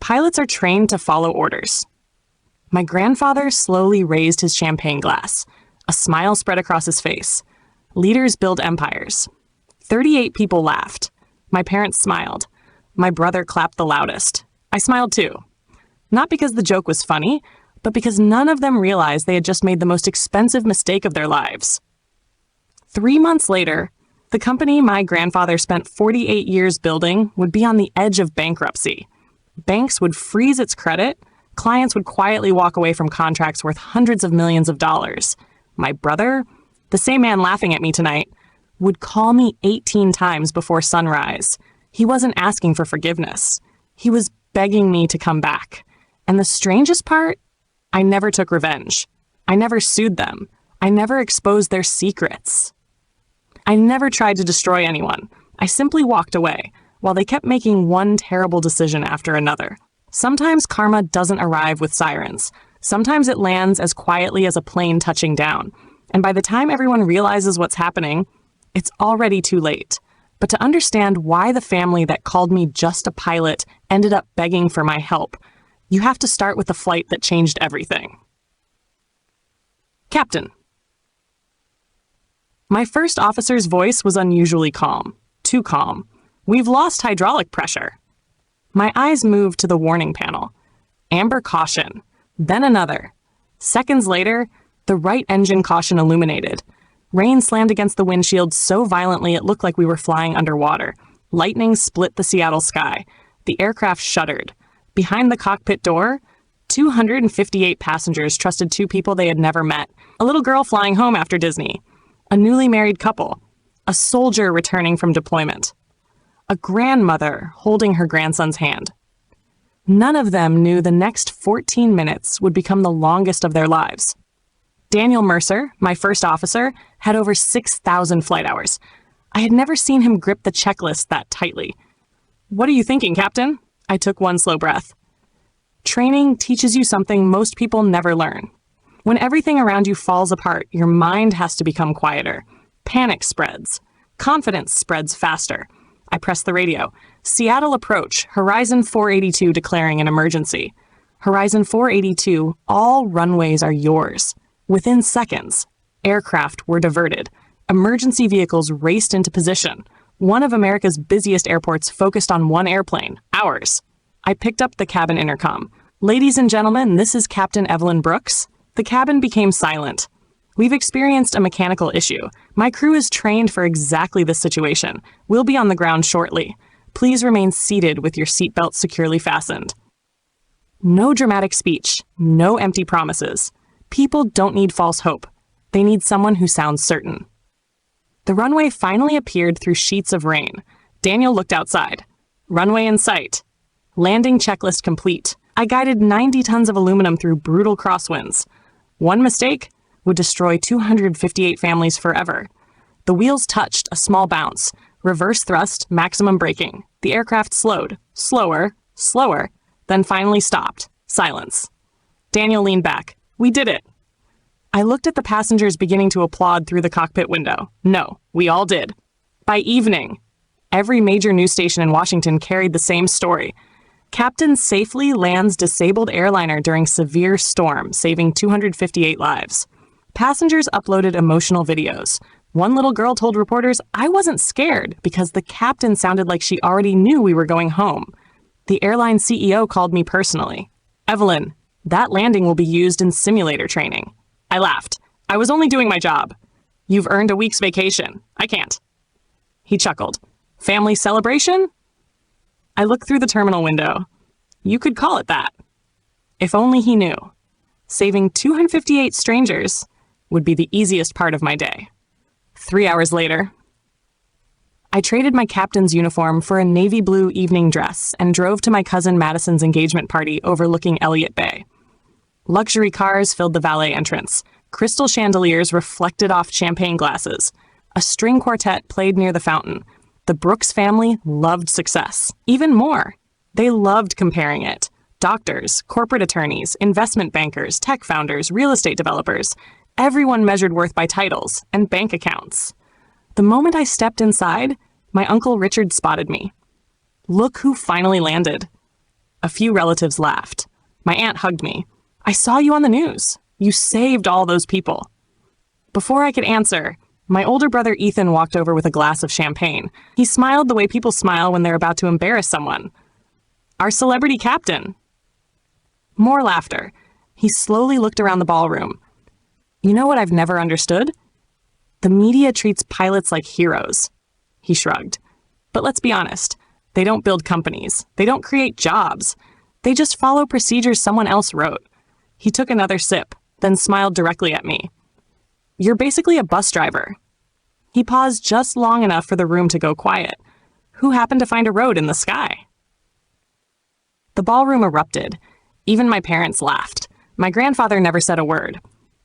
Pilots are trained to follow orders. My grandfather slowly raised his champagne glass. A smile spread across his face. Leaders build empires. 38 people laughed. My parents smiled. My brother clapped the loudest. I smiled too. Not because the joke was funny, but because none of them realized they had just made the most expensive mistake of their lives. 3 months later, the company my grandfather spent 48 years building would be on the edge of bankruptcy. Banks would freeze its credit. Clients would quietly walk away from contracts worth hundreds of millions of dollars. My brother, the same man laughing at me tonight, would call me 18 times before sunrise. He wasn't asking for forgiveness. He was begging me to come back. And the strangest part, I never took revenge. I never sued them. I never exposed their secrets. I never tried to destroy anyone. I simply walked away, while they kept making one terrible decision after another. Sometimes karma doesn't arrive with sirens. Sometimes it lands as quietly as a plane touching down. And by the time everyone realizes what's happening, it's already too late. But to understand why the family that called me just a pilot ended up begging for my help, you have to start with the flight that changed everything. Captain. My first officer's voice was unusually calm. Too calm. We've lost hydraulic pressure. My eyes moved to the warning panel. Amber caution. Then another. Seconds later, the right engine caution illuminated. Rain slammed against the windshield so violently it looked like we were flying underwater. Lightning split the Seattle sky. The aircraft shuddered. Behind the cockpit door, 258 passengers trusted two people they had never met. A little girl flying home after Disney. A newly married couple. A soldier returning from deployment. A grandmother holding her grandson's hand. None of them knew the next 14 minutes would become the longest of their lives. Daniel Mercer, my first officer, had over 6,000 flight hours. I had never seen him grip the checklist that tightly. "What are you thinking, Captain?" I took one slow breath. Training teaches you something most people never learn. When everything around you falls apart, your mind has to become quieter. Panic spreads. Confidence spreads faster. I pressed the radio. Seattle approach, Horizon 482 declaring an emergency. Horizon 482, all runways are yours. Within seconds, aircraft were diverted. Emergency vehicles raced into position. One of America's busiest airports focused on one airplane, ours. I picked up the cabin intercom. "Ladies and gentlemen, this is Captain Evelyn Brooks." The cabin became silent. "We've experienced a mechanical issue. My crew is trained for exactly this situation. We'll be on the ground shortly. Please remain seated with your seatbelt securely fastened." No dramatic speech, no empty promises. People don't need false hope. They need someone who sounds certain. The runway finally appeared through sheets of rain. Daniel looked outside. Runway in sight. Landing checklist complete. I guided 90 tons of aluminum through brutal crosswinds. One mistake would destroy 258 families forever. The wheels touched, a small bounce. Reverse thrust, maximum braking. The aircraft slowed. Slower, slower, then finally stopped. Silence. Daniel leaned back. "We did it." I looked at the passengers beginning to applaud through the cockpit window. No, we all did. By evening, every major news station in Washington carried the same story. Captain safely lands disabled airliner during severe storm, saving 258 lives. Passengers uploaded emotional videos. One little girl told reporters, "I wasn't scared because the captain sounded like she already knew we were going home." The airline CEO called me personally. "Evelyn, that landing will be used in simulator training." I laughed. "I was only doing my job." "You've earned a week's vacation. I can't." He chuckled. "Family celebration?" I looked through the terminal window. You could call it that. If only he knew. Saving 258 strangers would be the easiest part of my day. 3 hours later, I traded my captain's uniform for a navy blue evening dress and drove to my cousin Madison's engagement party overlooking Elliott Bay. Luxury cars filled the valet entrance. Crystal chandeliers reflected off champagne glasses. A string quartet played near the fountain. The Brooks family loved success. Even more. They loved comparing it. Doctors, corporate attorneys, investment bankers, tech founders, real estate developers. Everyone measured worth by titles and bank accounts. The moment I stepped inside, my Uncle Richard spotted me. "Look who finally landed." A few relatives laughed. My aunt hugged me. I saw you on the news. You saved all those people. Before I could answer, my older brother Ethan walked over with a glass of champagne. He smiled the way people smile when they're about to embarrass someone. Our celebrity captain. More laughter. He slowly looked around the ballroom. You know what I've never understood? The media treats pilots like heroes. He shrugged. But let's be honest. They don't build companies. They don't create jobs. They just follow procedures someone else wrote. He took another sip, then smiled directly at me. You're basically a bus driver. He paused just long enough for the room to go quiet. Who happened to find a road in the sky? The ballroom erupted. Even my parents laughed. My grandfather never said a word.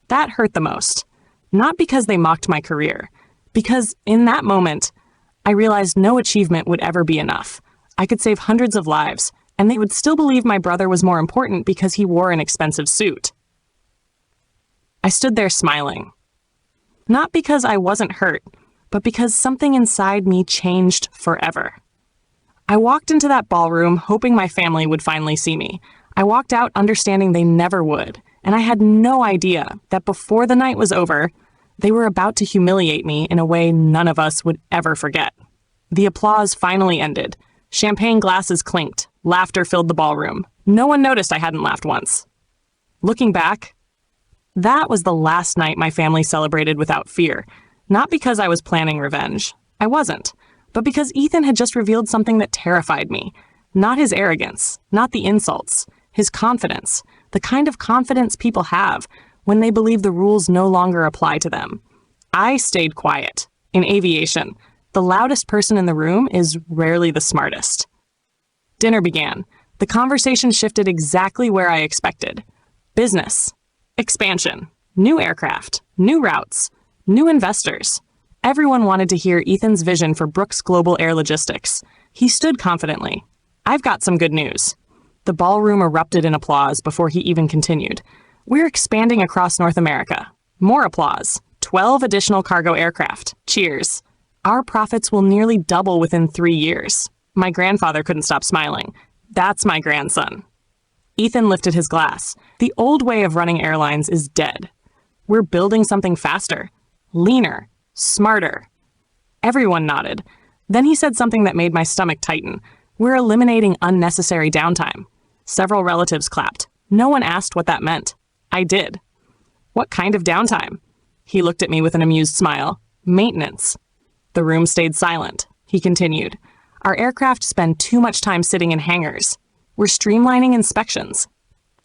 That hurt the most. Not because they mocked my career. Because in that moment, I realized no achievement would ever be enough. I could save hundreds of lives, and they would still believe my brother was more important because he wore an expensive suit. I stood there smiling. Not because I wasn't hurt, but because something inside me changed forever. I walked into that ballroom hoping my family would finally see me. I walked out understanding they never would, and I had no idea that before the night was over, they were about to humiliate me in a way none of us would ever forget. The applause finally ended. Champagne glasses clinked. Laughter filled the ballroom. No one noticed I hadn't laughed once. Looking back, that was the last night my family celebrated without fear. Not because I was planning revenge. I wasn't. But because Ethan had just revealed something that terrified me. Not his arrogance, not the insults, his confidence, the kind of confidence people have when they believe the rules no longer apply to them. I stayed quiet. In aviation, the loudest person in the room is rarely the smartest. Dinner began. The conversation shifted exactly where I expected. Business, expansion, new aircraft, new routes, new investors. Everyone wanted to hear Ethan's vision for Brooks Global Air Logistics. He stood confidently. I've got some good news. The ballroom erupted in applause before he even continued. We're expanding across North America. More applause. 12 additional cargo aircraft. Cheers. Our profits will nearly double within 3 years. My grandfather couldn't stop smiling. That's my grandson. Ethan lifted his glass. The old way of running airlines is dead. We're building something faster, leaner, smarter. Everyone nodded. Then he said something that made my stomach tighten. We're eliminating unnecessary downtime. Several relatives clapped. No one asked what that meant. I did. What kind of downtime? He looked at me with an amused smile. Maintenance. The room stayed silent. He continued. Our aircraft spend too much time sitting in hangars. We're streamlining inspections.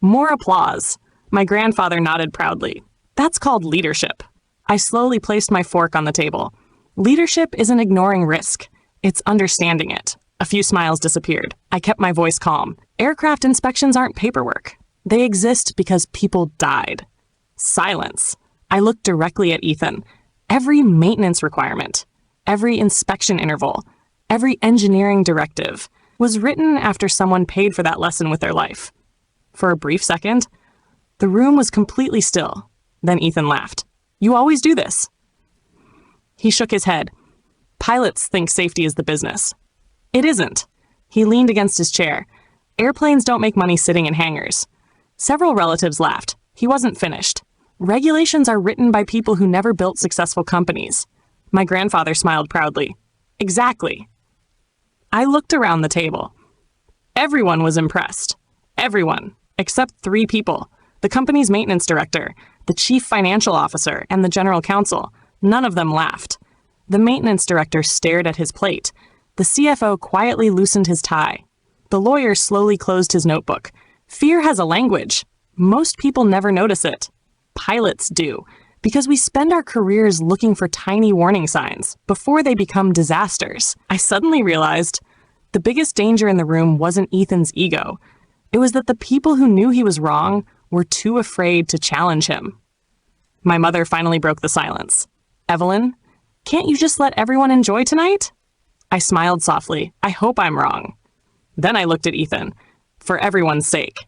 More applause. My grandfather nodded proudly. That's called leadership. I slowly placed my fork on the table. Leadership isn't ignoring risk. It's understanding it. A few smiles disappeared. I kept my voice calm. Aircraft inspections aren't paperwork. They exist because people died. Silence. I looked directly at Ethan. Every maintenance requirement, every inspection interval, every engineering directive was written after someone paid for that lesson with their life. For a brief second, the room was completely still. Then Ethan laughed. You always do this. He shook his head. Pilots think safety is the business. It isn't. He leaned against his chair. Airplanes don't make money sitting in hangars. Several relatives laughed. He wasn't finished. Regulations are written by people who never built successful companies. My grandfather smiled proudly. Exactly. I looked around the table. Everyone was impressed. Everyone, except 3 people. The company's maintenance director, the chief financial officer, and the general counsel. None of them laughed. The maintenance director stared at his plate. The CFO quietly loosened his tie. The lawyer slowly closed his notebook. Fear has a language. Most people never notice it. Pilots do, because we spend our careers looking for tiny warning signs before they become disasters. I suddenly realized the biggest danger in the room wasn't Ethan's ego. It was that the people who knew he was wrong were too afraid to challenge him. My mother finally broke the silence. Evelyn, can't you just let everyone enjoy tonight? I smiled softly. I hope I'm wrong. Then I looked at Ethan. For everyone's sake.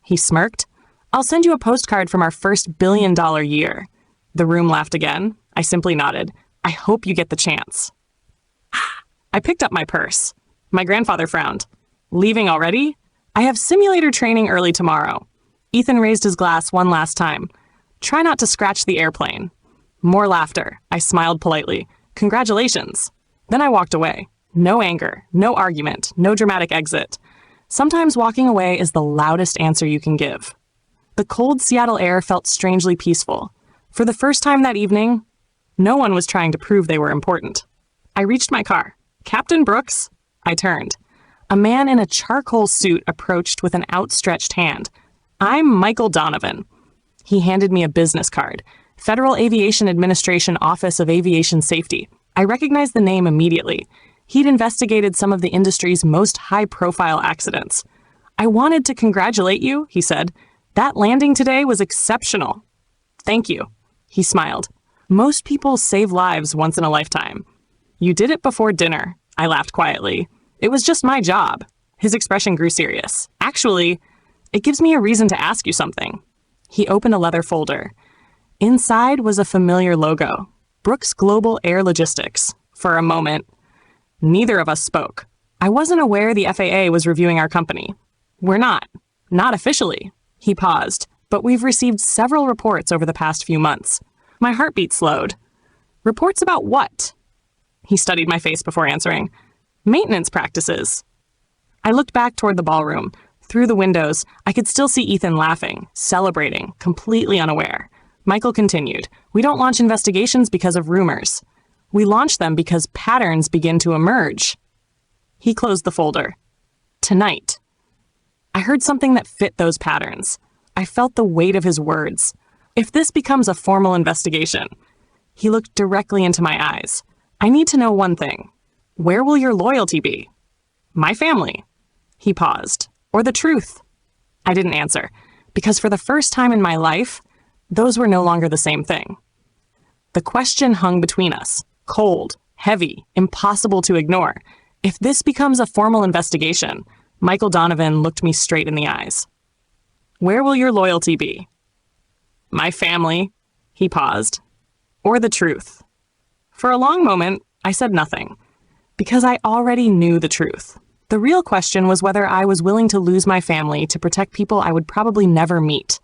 He smirked. I'll send you a postcard from our first billion-dollar year. The room laughed again. I simply nodded. I hope you get the chance. I picked up my purse. My grandfather frowned. Leaving already? I have simulator training early tomorrow. Ethan raised his glass one last time. Try not to scratch the airplane. More laughter. I smiled politely. Congratulations. Then I walked away. No anger, no argument, no dramatic exit. Sometimes walking away is the loudest answer you can give. The cold Seattle air felt strangely peaceful. For the first time that evening, no one was trying to prove they were important. I reached my car. Captain Brooks? I turned. A man in a charcoal suit approached with an outstretched hand. I'm Michael Donovan. He handed me a business card. Federal Aviation Administration Office of Aviation Safety. I recognized the name immediately. He'd investigated some of the industry's most high-profile accidents. I wanted to congratulate you, he said. That landing today was exceptional. Thank you. He smiled. Most people save lives once in a lifetime. You did it before dinner. I laughed quietly. It was just my job. His expression grew serious. Actually, it gives me a reason to ask you something. He opened a leather folder. Inside was a familiar logo. Brooks Global Air Logistics. For a moment, neither of us spoke. I wasn't aware the FAA was reviewing our company. We're not. Not officially. He paused, but we've received several reports over the past few months. My heartbeat slowed. Reports about what? He studied my face before answering. Maintenance practices. I looked back toward the ballroom. Through the windows, I could still see Ethan laughing, celebrating, completely unaware. Michael continued, We don't launch investigations because of rumors. We launch them because patterns begin to emerge. He closed the folder. Tonight. I heard something that fit those patterns. I felt the weight of his words. If this becomes a formal investigation. He looked directly into my eyes. I need to know one thing. Where will your loyalty be? My family. He paused. Or the truth? I didn't answer, because for the first time in my life, those were no longer the same thing. The question hung between us, cold, heavy, impossible to ignore. If this becomes a formal investigation, Michael Donovan looked me straight in the eyes. Where will your loyalty be? My family. He paused. Or the truth? For a long moment, I said nothing, because I already knew the truth. The real question was whether I was willing to lose my family to protect people I would probably never meet.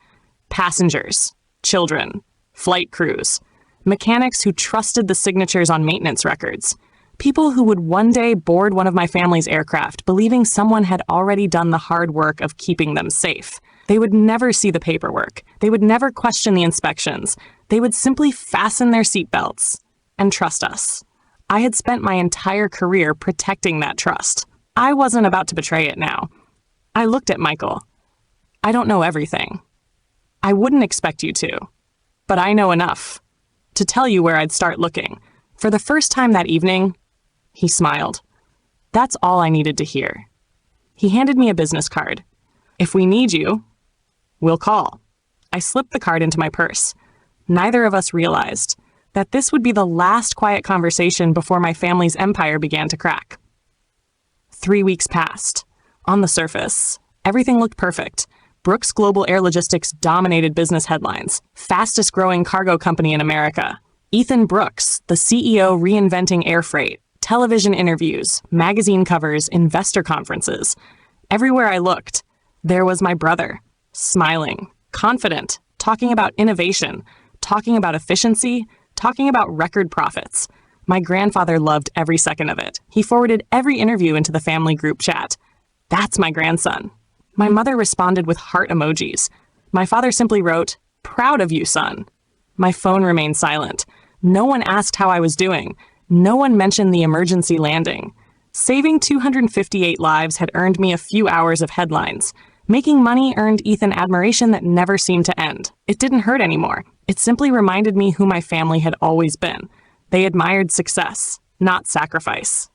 Passengers, children, flight crews, mechanics who trusted the signatures on maintenance records, people who would one day board one of my family's aircraft, believing someone had already done the hard work of keeping them safe. They would never see the paperwork. They would never question the inspections. They would simply fasten their seatbelts and trust us. I had spent my entire career protecting that trust. I wasn't about to betray it now. I looked at Michael. I don't know everything. I wouldn't expect you to. But I know enough to tell you where I'd start looking. For the first time that evening, he smiled. That's all I needed to hear. He handed me a business card. If we need you, we'll call. I slipped the card into my purse. Neither of us realized that this would be the last quiet conversation before my family's empire began to crack. 3 weeks passed. On the surface, everything looked perfect. Brooks Global Air Logistics dominated business headlines. Fastest growing cargo company in America. Ethan Brooks, the CEO reinventing air freight. Television interviews, magazine covers, investor conferences. Everywhere I looked, there was my brother, smiling, confident, talking about innovation, talking about efficiency, talking about record profits. My grandfather loved every second of it. He forwarded every interview into the family group chat. That's my grandson. My mother responded with heart emojis. My father simply wrote, Proud of you, son. My phone remained silent. No one asked how I was doing. No one mentioned the emergency landing. Saving 258 lives had earned me a few hours of headlines. Making money earned Ethan admiration that never seemed to end. It didn't hurt anymore. It simply reminded me who my family had always been. They admired success, not sacrifice.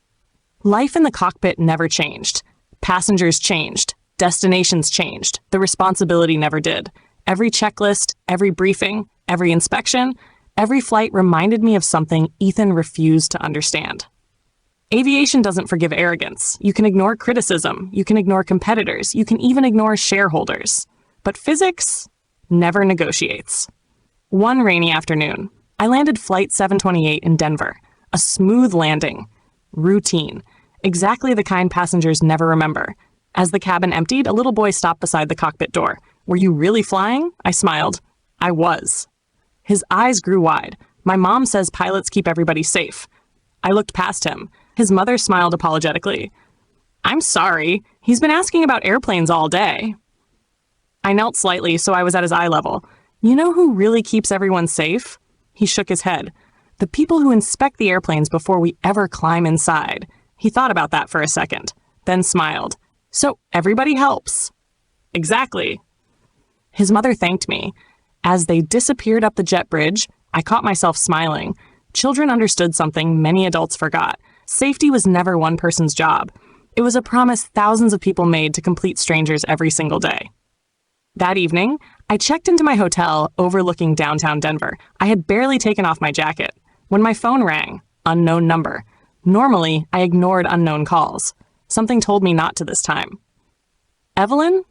Life in the cockpit never changed. Passengers changed. Destinations changed. The responsibility never did. Every checklist, every briefing, every inspection, every flight reminded me of something Ethan refused to understand. Aviation doesn't forgive arrogance. You can ignore criticism. You can ignore competitors. You can even ignore shareholders. But physics never negotiates. One rainy afternoon, I landed Flight 728 in Denver. A smooth landing. Routine. Exactly the kind passengers never remember. As the cabin emptied, a little boy stopped beside the cockpit door. "Were you really flying?" I smiled. "I was." His eyes grew wide. "My mom says pilots keep everybody safe." I looked past him. His mother smiled apologetically. "I'm sorry. He's been asking about airplanes all day." I knelt slightly so I was at his eye level. "You know who really keeps everyone safe?" He shook his head. "The people who inspect the airplanes before we ever climb inside." He thought about that for a second, then smiled. "So everybody helps." "Exactly." His mother thanked me. As they disappeared up the jet bridge, I caught myself smiling. Children understood something many adults forgot. Safety was never one person's job. It was a promise thousands of people made to complete strangers every single day. That evening, I checked into my hotel overlooking downtown Denver. I had barely taken off my jacket when my phone rang. Unknown number. Normally, I ignored unknown calls. Something told me not to this time. "Evelyn?"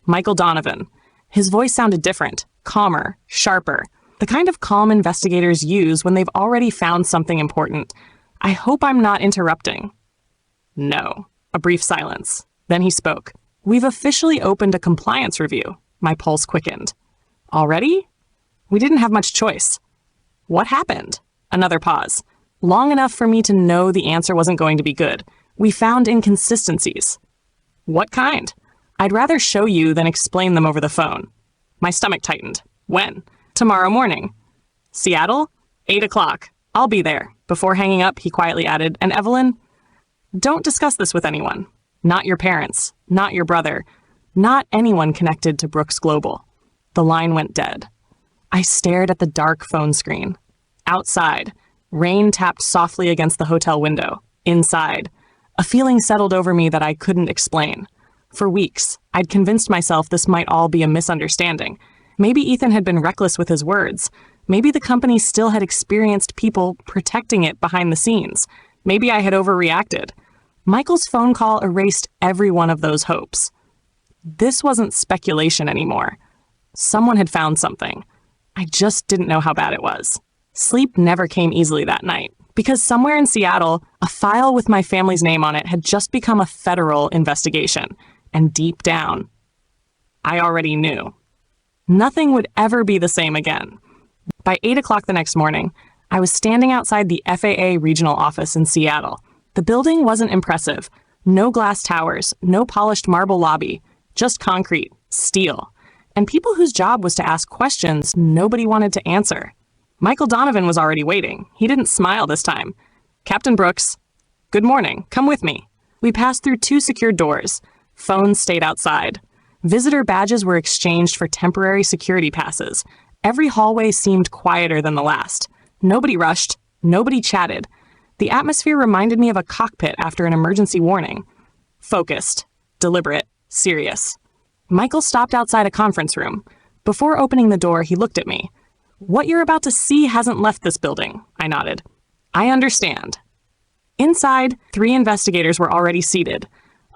Michael Donovan. His voice sounded different, calmer, sharper. The kind of calm investigators use when they've already found something important. "I hope I'm not interrupting." "No." A brief silence. Then he spoke. "We've officially opened a compliance review." My pulse quickened. "Already?" "We didn't have much choice." "What happened?" Another pause. Long enough for me to know the answer wasn't going to be good. "We found inconsistencies." "What kind?" "I'd rather show you than explain them over the phone." My stomach tightened. "When?" "Tomorrow morning." "Seattle?" 8 o'clock. "I'll be there." Before hanging up, he quietly added, "And Evelyn, don't discuss this with anyone. Not your parents, not your brother, not anyone connected to Brooks Global." The line went dead. I stared at the dark phone screen. Outside, rain tapped softly against the hotel window. Inside, a feeling settled over me that I couldn't explain. For weeks, I'd convinced myself this might all be a misunderstanding. Maybe Ethan had been reckless with his words. Maybe the company still had experienced people protecting it behind the scenes. Maybe I had overreacted. Michael's phone call erased every one of those hopes. This wasn't speculation anymore. Someone had found something. I just didn't know how bad it was. Sleep never came easily that night, because somewhere in Seattle, a file with my family's name on it had just become a federal investigation. And deep down, I already knew. Nothing would ever be the same again. By 8 o'clock the next morning, I was standing outside the FAA regional office in Seattle. The building wasn't impressive. No glass towers, no polished marble lobby, just concrete, steel, and people whose job was to ask questions nobody wanted to answer. Michael Donovan was already waiting. He didn't smile this time. "Captain Brooks." "Good morning. Come with me." We passed through 2 secured doors. Phones stayed outside. Visitor badges were exchanged for temporary security passes. Every hallway seemed quieter than the last. Nobody rushed. Nobody chatted. The atmosphere reminded me of a cockpit after an emergency warning. Focused, deliberate, serious. Michael stopped outside a conference room. Before opening the door, he looked at me. "What you're about to see hasn't left this building," I nodded. "I understand." Inside, 3 investigators were already seated.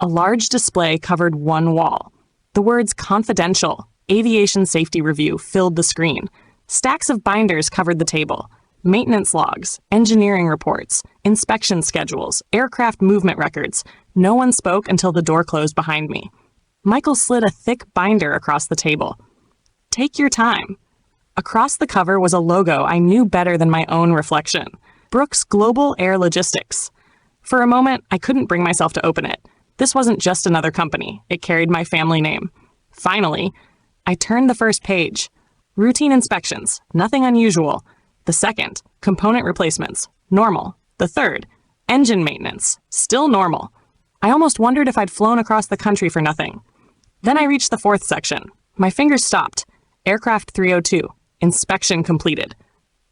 A large display covered one wall. The words "Confidential, Aviation Safety Review" filled the screen. Stacks of binders covered the table. Maintenance logs, engineering reports, inspection schedules, aircraft movement records. No one spoke until the door closed behind me. Michael slid a thick binder across the table. "Take your time." Across the cover was a logo I knew better than my own reflection. Brooks Global Air Logistics. For a moment, I couldn't bring myself to open it. This wasn't just another company. It carried my family name. Finally, I turned the first page. Routine inspections, nothing unusual. The second, component replacements, normal. The third, engine maintenance, still normal. I almost wondered if I'd flown across the country for nothing. Then I reached the 4th section. My fingers stopped. Aircraft 302, inspection completed.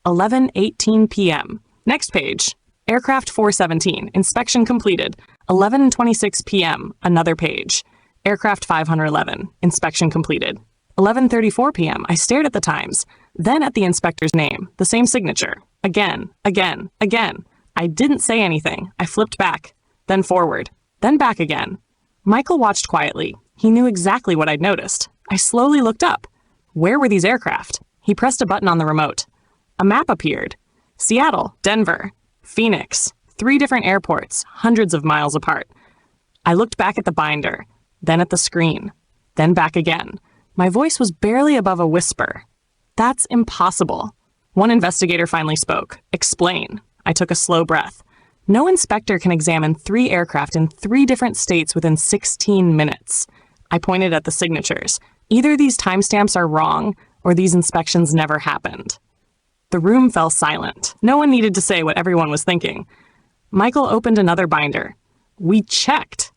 11:18 p.m. Next page. Aircraft 417, inspection completed. 11:26 p.m., another page. Aircraft 511, inspection completed. 11:34 p.m., I stared at the times, then at the inspector's name, the same signature. Again, again, again. I didn't say anything. I flipped back, then forward, then back again. Michael watched quietly. He knew exactly what I'd noticed. I slowly looked up. Where were these aircraft? He pressed a button on the remote. A map appeared. Seattle, Denver, Phoenix, 3 different airports, hundreds of miles apart. I looked back at the binder. then at the screen, then back again. My voice was barely above a whisper. That's impossible. One investigator finally spoke. Explain. I took a slow breath. No inspector can examine 3 aircraft in 3 different states within 16 minutes. I pointed at the signatures. Either these timestamps are wrong, or these inspections never happened. The room fell silent. No one needed to say what everyone was thinking. Michael opened another binder. We checked.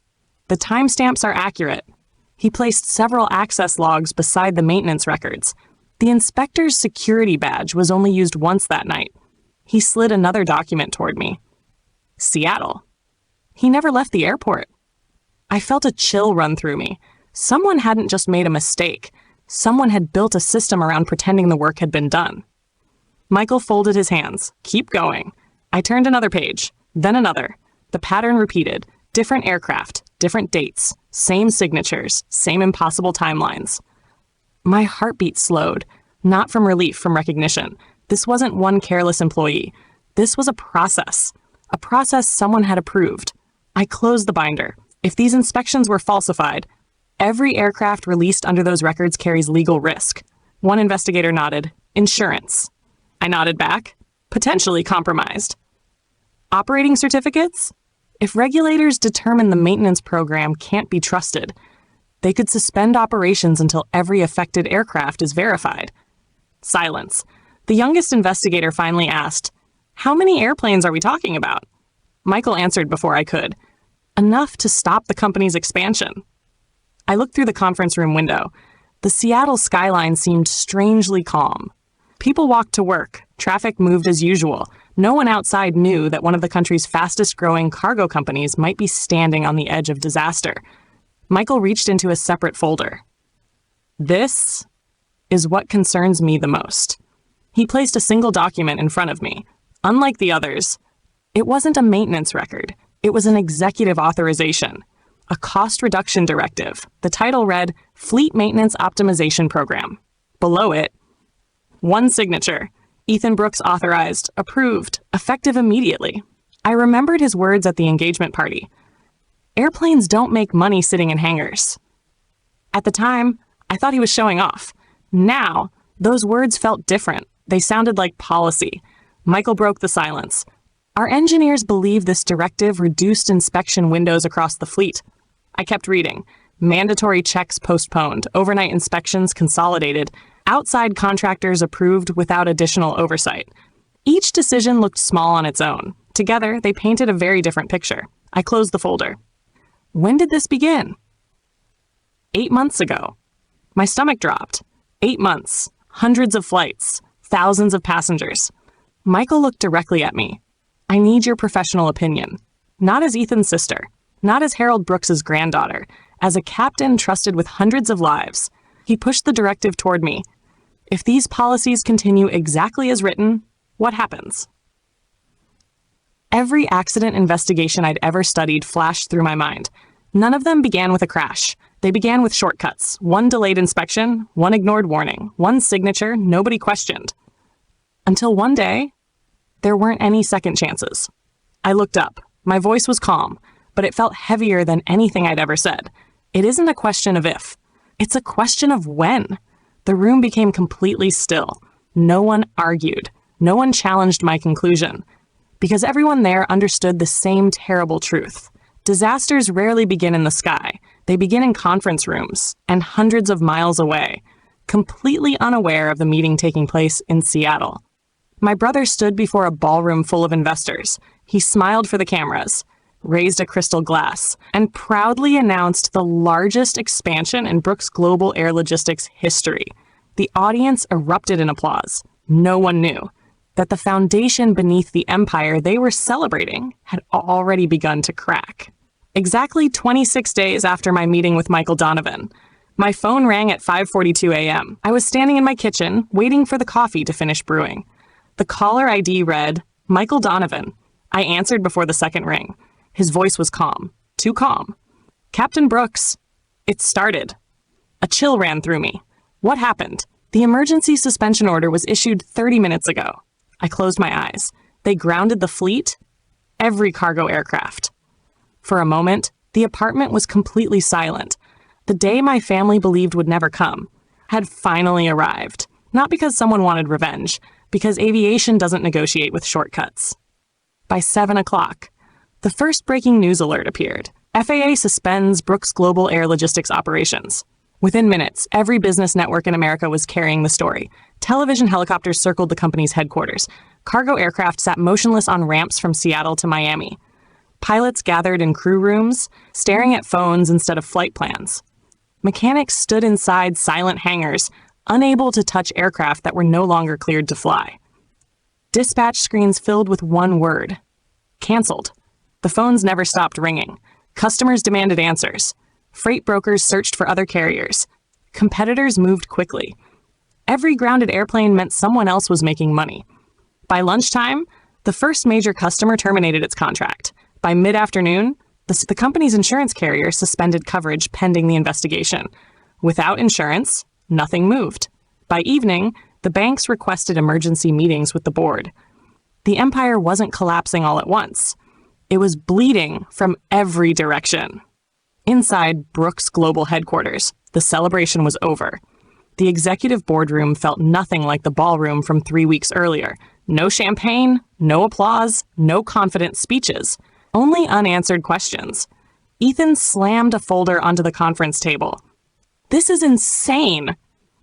The timestamps are accurate. He placed several access logs beside the maintenance records. The inspector's security badge was only used once that night. He slid another document toward me. Seattle. He never left the airport. I felt a chill run through me. Someone hadn't just made a mistake. Someone had built a system around pretending the work had been done. Michael folded his hands. Keep going. I turned another page, then another. The pattern repeated. Different aircraft, different dates, same signatures, same impossible timelines. My heartbeat slowed, not from relief, from recognition. This wasn't one careless employee. This was a process someone had approved. I closed the binder. If these inspections were falsified, every aircraft released under those records carries legal risk. One investigator nodded. Insurance. I nodded back. Potentially compromised. Operating certificates? If regulators determine the maintenance program can't be trusted, they could suspend operations until every affected aircraft is verified. Silence. The youngest investigator finally asked, how many airplanes are we talking about? Michael answered before I could. Enough to stop the company's expansion. I looked through the conference room window. The Seattle skyline seemed strangely calm. People walked to work. Traffic moved as usual. No one outside knew that one of the country's fastest-growing cargo companies might be standing on the edge of disaster. Michael reached into a separate folder. This is what concerns me the most. He placed a single document in front of me. Unlike the others, it wasn't a maintenance record. It was an executive authorization, a cost reduction directive. The title read, Fleet Maintenance Optimization Program. Below it, one signature. Ethan Brooks authorized, approved, effective immediately. I remembered his words at the engagement party. Airplanes don't make money sitting in hangars. At the time, I thought he was showing off. Now, those words felt different. They sounded like policy. Michael broke the silence. Our engineers believe this directive reduced inspection windows across the fleet. I kept reading. Mandatory checks postponed, overnight inspections consolidated, outside contractors approved without additional oversight. Each decision looked small on its own. Together, they painted a very different picture. I closed the folder. When did this begin? 8 months ago. My stomach dropped. 8 months. Hundreds of flights. Thousands of passengers. Michael looked directly at me. I need your professional opinion. Not as Ethan's sister. Not as Harold Brooks's granddaughter. As a captain trusted with hundreds of lives. He pushed the directive toward me. If these policies continue exactly as written, what happens? Every accident investigation I'd ever studied flashed through my mind. None of them began with a crash. They began with shortcuts. One delayed inspection, one ignored warning, one signature nobody questioned. Until one day, there weren't any second chances. I looked up. My voice was calm, but it felt heavier than anything I'd ever said. It isn't a question of if. It's a question of when. The room became completely still. No one argued. No one challenged my conclusion. Because everyone there understood the same terrible truth. Disasters rarely begin in the sky. They begin in conference rooms and hundreds of miles away, completely unaware of the meeting taking place in Seattle. My brother stood before a ballroom full of investors. He smiled for the cameras, raised a crystal glass, and proudly announced the largest expansion in Brooks Global Air Logistics history. The audience erupted in applause. No one knew that the foundation beneath the empire they were celebrating had already begun to crack. Exactly 26 days after my meeting with Michael Donovan, my phone rang at 5:42 a.m. I was standing in my kitchen, waiting for the coffee to finish brewing. The caller ID read, Michael Donovan. I answered before the second ring. His voice was calm. Too calm. Captain Brooks. It started. A chill ran through me. What happened? The emergency suspension order was issued 30 minutes ago. I closed my eyes. They grounded the fleet, every cargo aircraft. For a moment, the apartment was completely silent. The day my family believed would never come had finally arrived. Not because someone wanted revenge, because aviation doesn't negotiate with shortcuts. By 7 o'clock, the first breaking news alert appeared. FAA suspends Brooks Global Air Logistics operations. Within minutes, every business network in America was carrying the story. Television helicopters circled the company's headquarters. Cargo aircraft sat motionless on ramps from Seattle to Miami. Pilots gathered in crew rooms, staring at phones instead of flight plans. Mechanics stood inside silent hangars, unable to touch aircraft that were no longer cleared to fly. Dispatch screens filled with one word: canceled. The phones never stopped ringing. Customers demanded answers. Freight brokers searched for other carriers. Competitors moved quickly. Every grounded airplane meant someone else was making money. By lunchtime, the first major customer terminated its contract. By mid-afternoon, the company's insurance carrier suspended coverage pending the investigation. Without insurance, nothing moved. By evening, the banks requested emergency meetings with the board. The empire wasn't collapsing all at once. It was bleeding from every direction. Inside Brooks Global headquarters, the celebration was over. The executive boardroom felt nothing like the ballroom from 3 weeks earlier. No champagne, no applause, no confident speeches, only unanswered questions. Ethan slammed a folder onto the conference table. "This is insane.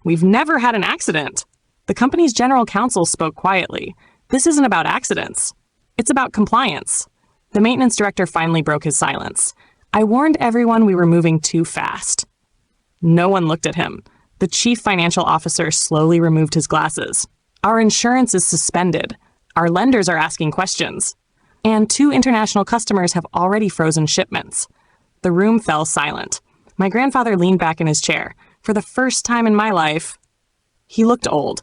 We've never had an accident." The company's general counsel spoke quietly. "This isn't about accidents. It's about compliance." The maintenance director finally broke his silence. "I warned everyone we were moving too fast." No one looked at him. The chief financial officer slowly removed his glasses. "Our insurance is suspended. Our lenders are asking questions. And 2 international customers have already frozen shipments." The room fell silent. My grandfather leaned back in his chair. For the first time in my life, he looked old.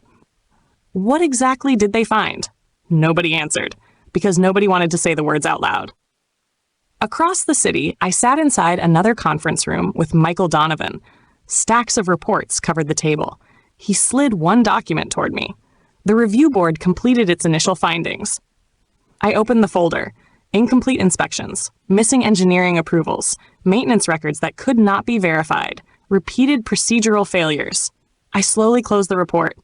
What exactly did they find? Nobody answered, because nobody wanted to say the words out loud. Across the city, I sat inside another conference room with Michael Donovan. Stacks of reports covered the table. He slid one document toward me. The review board completed its initial findings. I opened the folder. Incomplete inspections, missing engineering approvals, maintenance records that could not be verified, repeated procedural failures. I slowly closed the report.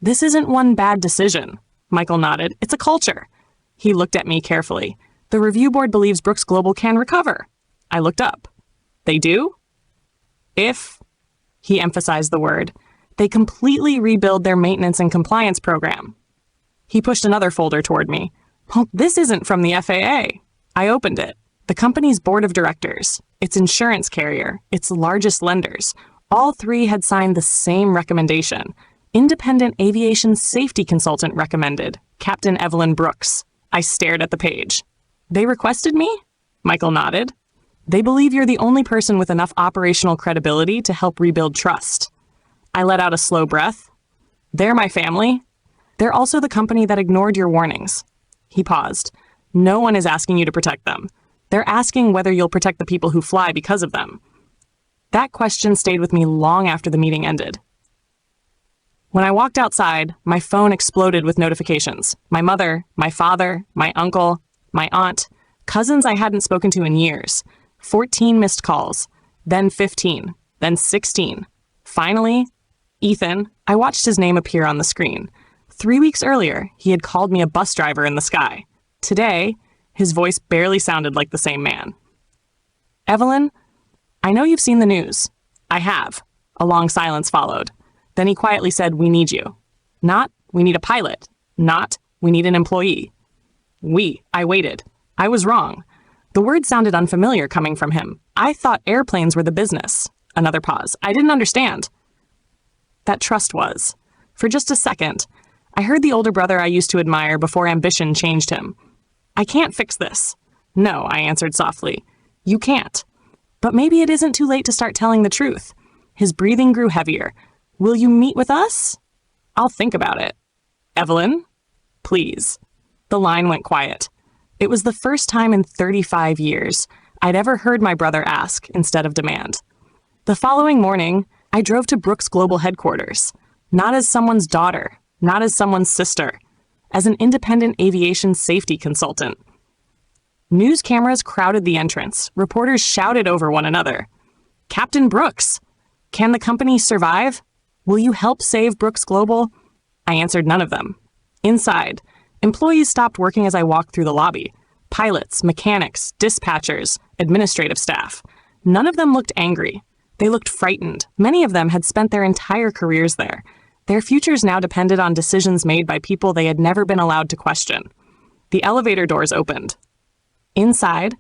"This isn't one bad decision." Michael nodded. "It's a culture." He looked at me carefully. "The review board believes Brooks Global can recover." I looked up. "They do?" "If," he emphasized the word, "they completely rebuild their maintenance and compliance program." He pushed another folder toward me. "Well, this isn't from the FAA." I opened it. The company's board of directors, its insurance carrier, its largest lenders, all 3 had signed the same recommendation. Independent aviation safety consultant recommended, Captain Evelyn Brooks. I stared at the page. "They requested me?" Michael nodded. "They believe you're the only person with enough operational credibility to help rebuild trust." I let out a slow breath. "They're my family. They're also the company that ignored your warnings." He paused. "No one is asking you to protect them. They're asking whether you'll protect the people who fly because of them." That question stayed with me long after the meeting ended. When I walked outside, my phone exploded with notifications. My mother, my father, my uncle, my aunt, cousins I hadn't spoken to in years. 14 missed calls, then 15, then 16. Finally, Ethan. I watched his name appear on the screen. 3 weeks earlier, he had called me a bus driver in the sky. Today, his voice barely sounded like the same man. "Evelyn, I know you've seen the news." "I have." A long silence followed. Then he quietly said, "We need you." Not, "We need a pilot." Not, "We need an employee." I waited. I was wrong. The word sounded unfamiliar coming from him. I thought airplanes were the business. Another pause. I didn't understand. That trust was. For just a second, I heard the older brother I used to admire before ambition changed him. "I can't fix this." "No," I answered softly. "You can't. But maybe it isn't too late to start telling the truth." His breathing grew heavier. "Will you meet with us?" "I'll think about it." "Evelyn, please." The line went quiet. It was the first time in 35 years I'd ever heard my brother ask instead of demand. The following morning, I drove to Brooks Global headquarters, not as someone's daughter, not as someone's sister, as an independent aviation safety consultant. News cameras crowded the entrance. Reporters shouted over one another. Captain Brooks. Can the company survive? Will you help save Brooks Global? I answered none of them. Inside, employees stopped working as I walked through the lobby. Pilots, mechanics, dispatchers, administrative staff. None of them looked angry. They looked frightened. Many of them had spent their entire careers there. Their futures now depended on decisions made by people they had never been allowed to question. The elevator doors opened. Inside,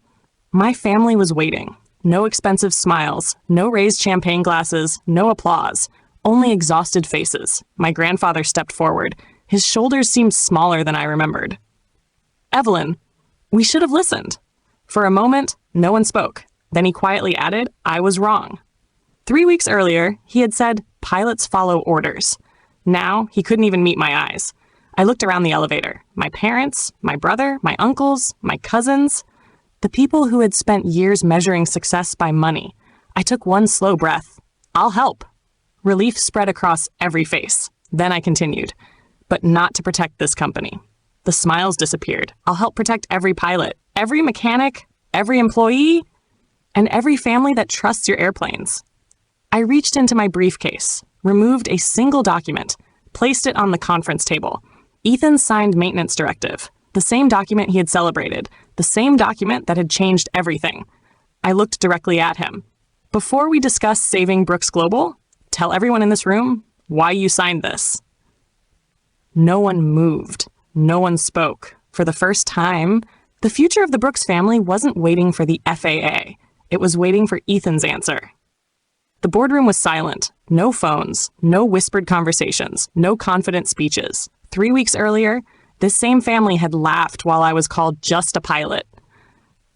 my family was waiting. No expensive smiles, no raised champagne glasses, no applause, only exhausted faces. My grandfather stepped forward. His shoulders seemed smaller than I remembered. Evelyn, we should have listened. For a moment, no one spoke. Then he quietly added, I was wrong. 3 weeks earlier, he had said, pilots follow orders. Now, he couldn't even meet my eyes. I looked around the elevator. My parents, my brother, my uncles, my cousins, the people who had spent years measuring success by money. I took one slow breath. I'll help. Relief spread across every face. Then I continued, but not to protect this company. The smiles disappeared. I'll help protect every pilot, every mechanic, every employee, and every family that trusts your airplanes. I reached into my briefcase, removed a single document, placed it on the conference table. Ethan's signed maintenance directive, the same document he had celebrated, the same document that had changed everything. I looked directly at him. Before we discuss saving Brooks Global, tell everyone in this room why you signed this. No one moved. No one spoke. For the first time, the future of the Brooks family wasn't waiting for the FAA. It was waiting for Ethan's answer. The boardroom was silent. No phones, no whispered conversations, no confident speeches. 3 weeks earlier, this same family had laughed while I was called just a pilot.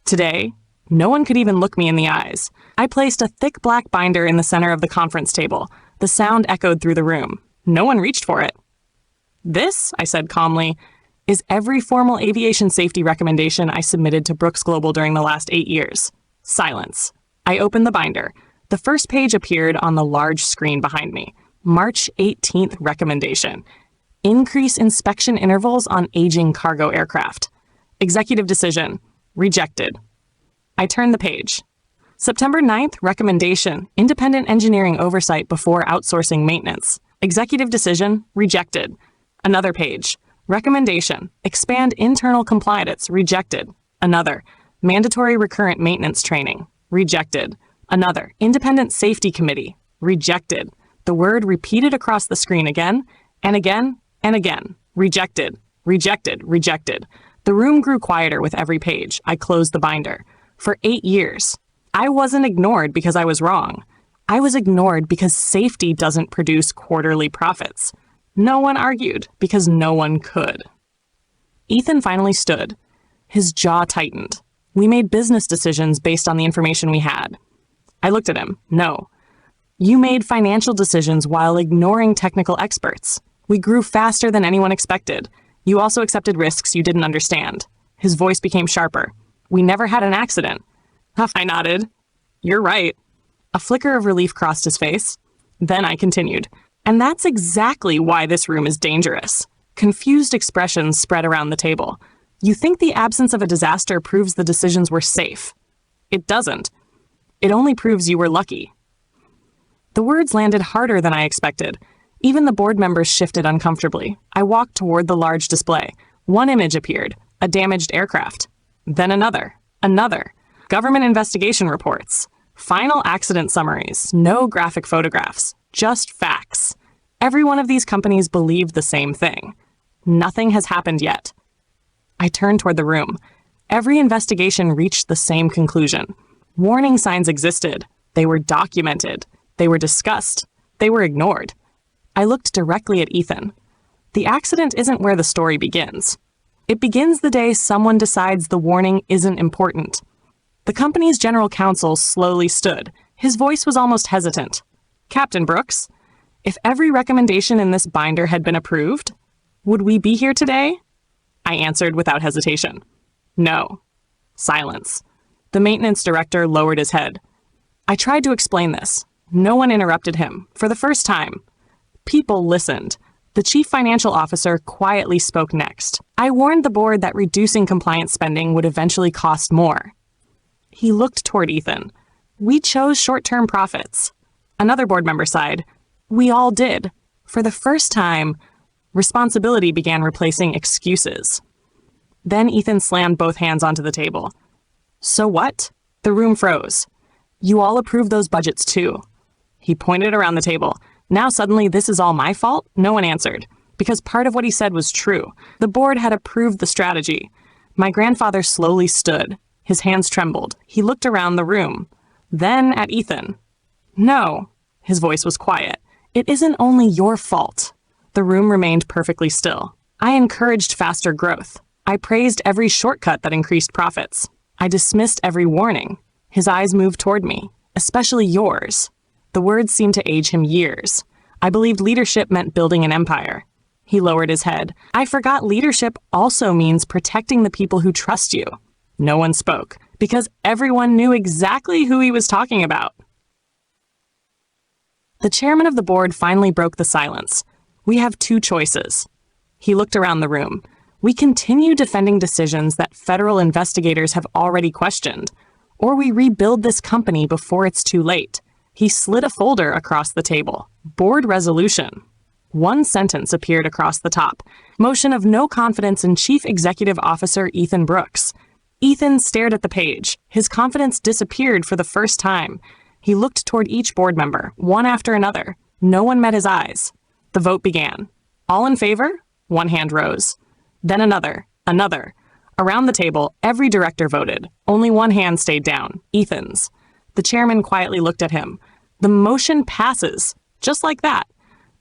Today, no one could even look me in the eyes. I placed a thick black binder in the center of the conference table. The sound echoed through the room. No one reached for it. This, I said calmly, is every formal aviation safety recommendation I submitted to Brooks Global during the last 8 years. Silence. I opened the binder. The first page appeared on the large screen behind me. March 18th recommendation. Increase inspection intervals on aging cargo aircraft. Executive decision. Rejected. I turned the page. September 9th recommendation. Independent engineering oversight before outsourcing maintenance. Executive decision. Rejected. Another page. Recommendation. Expand internal compliance. Rejected. Another. Mandatory recurrent maintenance training. Rejected. Another. Independent safety committee. Rejected. The word repeated across the screen again and again and again. Rejected. Rejected. Rejected. The room grew quieter with every page. I closed the binder. For 8 years, I wasn't ignored because I was wrong. I was ignored because safety doesn't produce quarterly profits. No one argued because no one could. Ethan finally stood. His jaw tightened. We made business decisions based on the information we had. I looked at him. No. You made financial decisions while ignoring technical experts. We grew faster than anyone expected. You also accepted risks you didn't understand. His voice became sharper. We never had an accident. I nodded. You're right. A flicker of relief crossed his face. Then I continued. And that's exactly why this room is dangerous. Confused expressions spread around the table. You think the absence of a disaster proves the decisions were safe. It doesn't. It only proves you were lucky. The words landed harder than I expected. Even the board members shifted uncomfortably. I walked toward the large display. One image appeared, a damaged aircraft. Then another. Government investigation reports. Final accident summaries. No graphic photographs. Just facts. Every one of these companies believed the same thing. Nothing has happened yet. I turned toward the room. Every investigation reached the same conclusion. Warning signs existed. They were documented. They were discussed. They were ignored. I looked directly at Ethan. The accident isn't where the story begins. It begins the day someone decides the warning isn't important. The company's general counsel slowly stood. His voice was almost hesitant. Captain Brooks, if every recommendation in this binder had been approved, would we be here today? I answered without hesitation. No. Silence. The maintenance director lowered his head. I tried to explain this. No one interrupted him. For the first time, people listened. The chief financial officer quietly spoke next. I warned the board that reducing compliance spending would eventually cost more. He looked toward Ethan. We chose short-term profits. Another board member sighed. We all did. For the first time, responsibility began replacing excuses. Then Ethan slammed both hands onto the table. So what? The room froze. You all approved those budgets too. He pointed around the table. Now suddenly this is all my fault? No one answered, because part of what he said was true. The board had approved the strategy. My grandfather slowly stood. His hands trembled. He looked around the room. Then at Ethan. No. His voice was quiet. It isn't only your fault. The room remained perfectly still. I encouraged faster growth. I praised every shortcut that increased profits. I dismissed every warning. His eyes moved toward me, especially yours. The words seemed to age him years. I believed leadership meant building an empire. He lowered his head. I forgot leadership also means protecting the people who trust you. No one spoke, because everyone knew exactly who he was talking about. The chairman of the board finally broke the silence. We have two choices. He looked around the room. We continue defending decisions that federal investigators have already questioned, or we rebuild this company before it's too late. He slid a folder across the table. Board resolution. One sentence appeared across the top. Motion of no confidence in Chief Executive Officer Ethan Brooks. Ethan stared at the page. His confidence disappeared for the first time. He looked toward each board member, one after another. No one met his eyes. The vote began. All in favor? One hand rose. Then another. Around the table, every director voted. Only one hand stayed down, Ethan's. The chairman quietly looked at him. The motion passes, just like that.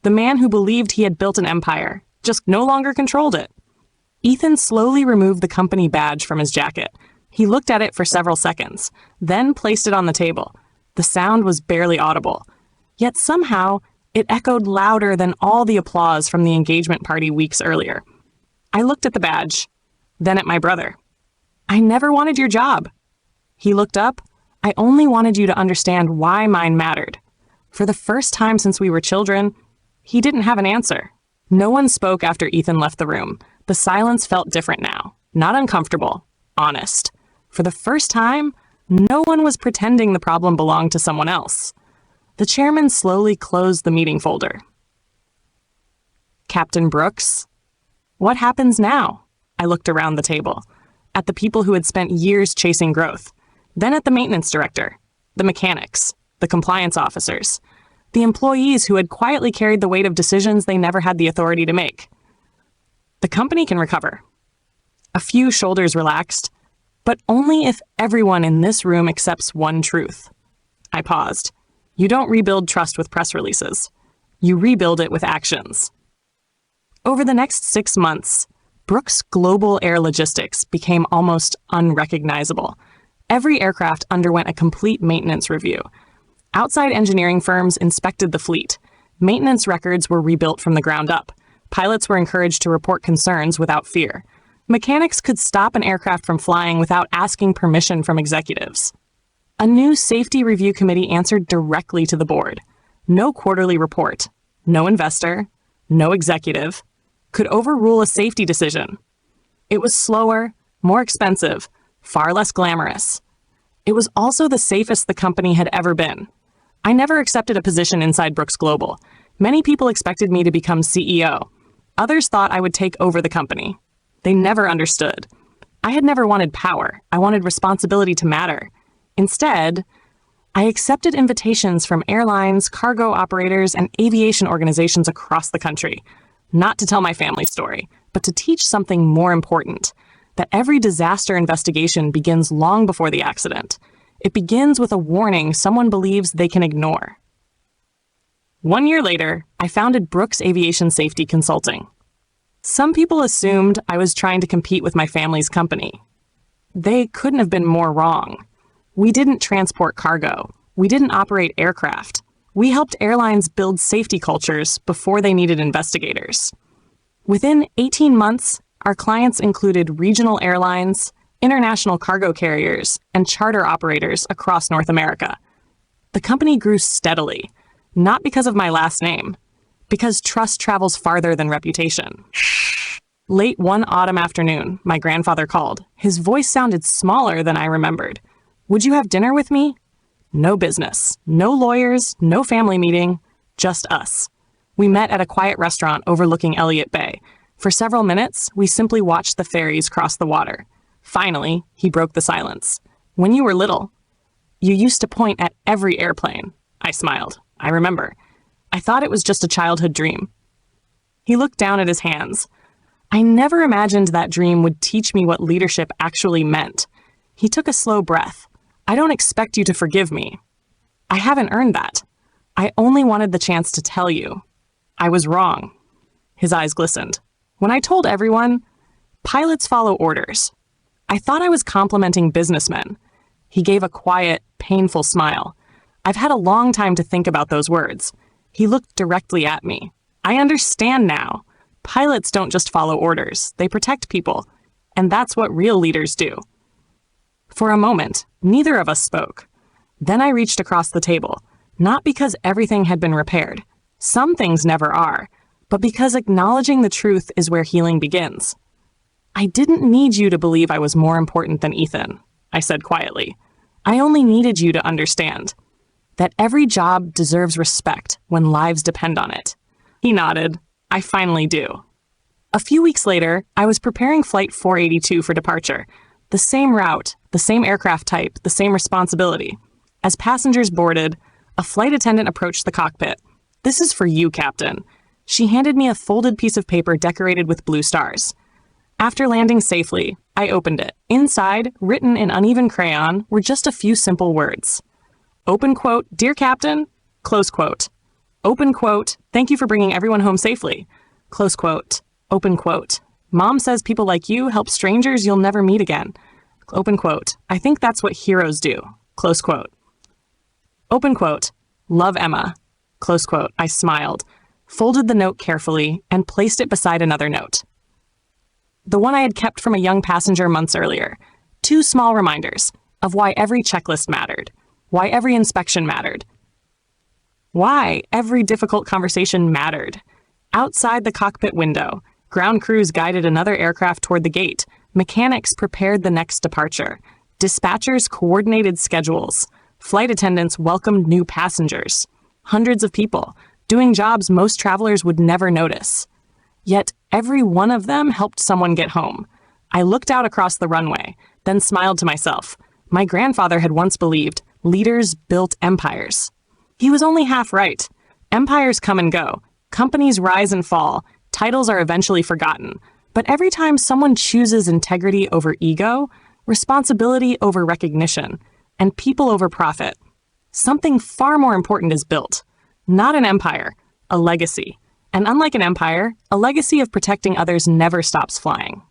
The man who believed he had built an empire just no longer controlled it. Ethan slowly removed the company badge from his jacket. He looked at it for several seconds, then placed it on the table. The sound was barely audible. Yet somehow, it echoed louder than all the applause from the engagement party weeks earlier. I looked at the badge, then at my brother. I never wanted your job. He looked up. I only wanted you to understand why mine mattered. For the first time since we were children, he didn't have an answer. No one spoke after Ethan left the room. The silence felt different now. Not uncomfortable, honest. For the first time, no one was pretending the problem belonged to someone else. The chairman slowly closed the meeting folder. Captain Brooks? What happens now? I looked around the table, at the people who had spent years chasing growth. Then at the maintenance director, the mechanics, the compliance officers, the employees who had quietly carried the weight of decisions they never had the authority to make. The company can recover. A few shoulders relaxed, but only if everyone in this room accepts one truth. I paused. You don't rebuild trust with press releases. You rebuild it with actions. Over the next 6 months, Brooks' global air logistics became almost unrecognizable. Every aircraft underwent a complete maintenance review. Outside engineering firms inspected the fleet. Maintenance records were rebuilt from the ground up. Pilots were encouraged to report concerns without fear. Mechanics could stop an aircraft from flying without asking permission from executives. A new safety review committee answered directly to the board. No quarterly report, no investor, no executive could overrule a safety decision. It was slower, more expensive, far less glamorous. It was also the safest the company had ever been. I never accepted a position inside Brooks Global. Many people expected me to become CEO. Others thought I would take over the company. They never understood. I had never wanted power. I wanted responsibility to matter. Instead, I accepted invitations from airlines, cargo operators, and aviation organizations across the country, not to tell my family story, but to teach something more important, that every disaster investigation begins long before the accident. It begins with a warning someone believes they can ignore. 1 year later, I founded Brooks Aviation Safety Consulting. Some people assumed I was trying to compete with my family's company. They couldn't have been more wrong. We didn't transport cargo. We didn't operate aircraft. We helped airlines build safety cultures before they needed investigators. Within 18 months, our clients included regional airlines, international cargo carriers, and charter operators across North America. The company grew steadily, not because of my last name, because trust travels farther than reputation. Late one autumn afternoon, my grandfather called. His voice sounded smaller than I remembered. Would you have dinner with me? No business, no lawyers, no family meeting, just us. We met at a quiet restaurant overlooking Elliott Bay. For several minutes, we simply watched the ferries cross the water. Finally, he broke the silence. When you were little, you used to point at every airplane. I smiled. I remember. I thought it was just a childhood dream. He looked down at his hands. I never imagined that dream would teach me what leadership actually meant. He took a slow breath. I don't expect you to forgive me. I haven't earned that. I only wanted the chance to tell you. I was wrong. His eyes glistened. When I told everyone, pilots follow orders. I thought I was complimenting businessmen. He gave a quiet, painful smile. I've had a long time to think about those words. He looked directly at me. I understand now. Pilots don't just follow orders. They protect people. And that's what real leaders do. For a moment, neither of us spoke. Then I reached across the table, not because everything had been repaired. Some things never are, but because acknowledging the truth is where healing begins. I didn't need you to believe I was more important than Ethan, I said quietly. I only needed you to understand that every job deserves respect when lives depend on it. He nodded. I finally do. A few weeks later, I was preparing Flight 482 for departure. The same route, the same aircraft type, the same responsibility. As passengers boarded, a flight attendant approached the cockpit. This is for you, Captain. She handed me a folded piece of paper decorated with blue stars. After landing safely, I opened it. Inside, written in uneven crayon, were just a few simple words. Open quote, Dear Captain, close quote. Open quote, thank you for bringing everyone home safely. Close quote, open quote. Mom says people like you help strangers you'll never meet again. Open quote, I think that's what heroes do. Close quote. Open quote, love Emma. Close quote. I smiled, folded the note carefully, and placed it beside another note. The one I had kept from a young passenger months earlier. 2 small reminders of why every checklist mattered, why every inspection mattered, why every difficult conversation mattered. Outside the cockpit window, ground crews guided another aircraft toward the gate. Mechanics prepared the next departure. Dispatchers coordinated schedules. Flight attendants welcomed new passengers. Hundreds of people, doing jobs most travelers would never notice. Yet every one of them helped someone get home. I looked out across the runway, then smiled to myself. My grandfather had once believed leaders built empires. He was only half right. Empires come and go. Companies rise and fall. Titles are eventually forgotten. But every time someone chooses integrity over ego, responsibility over recognition, and people over profit, something far more important is built. Not an empire, a legacy. And unlike an empire, a legacy of protecting others never stops flying.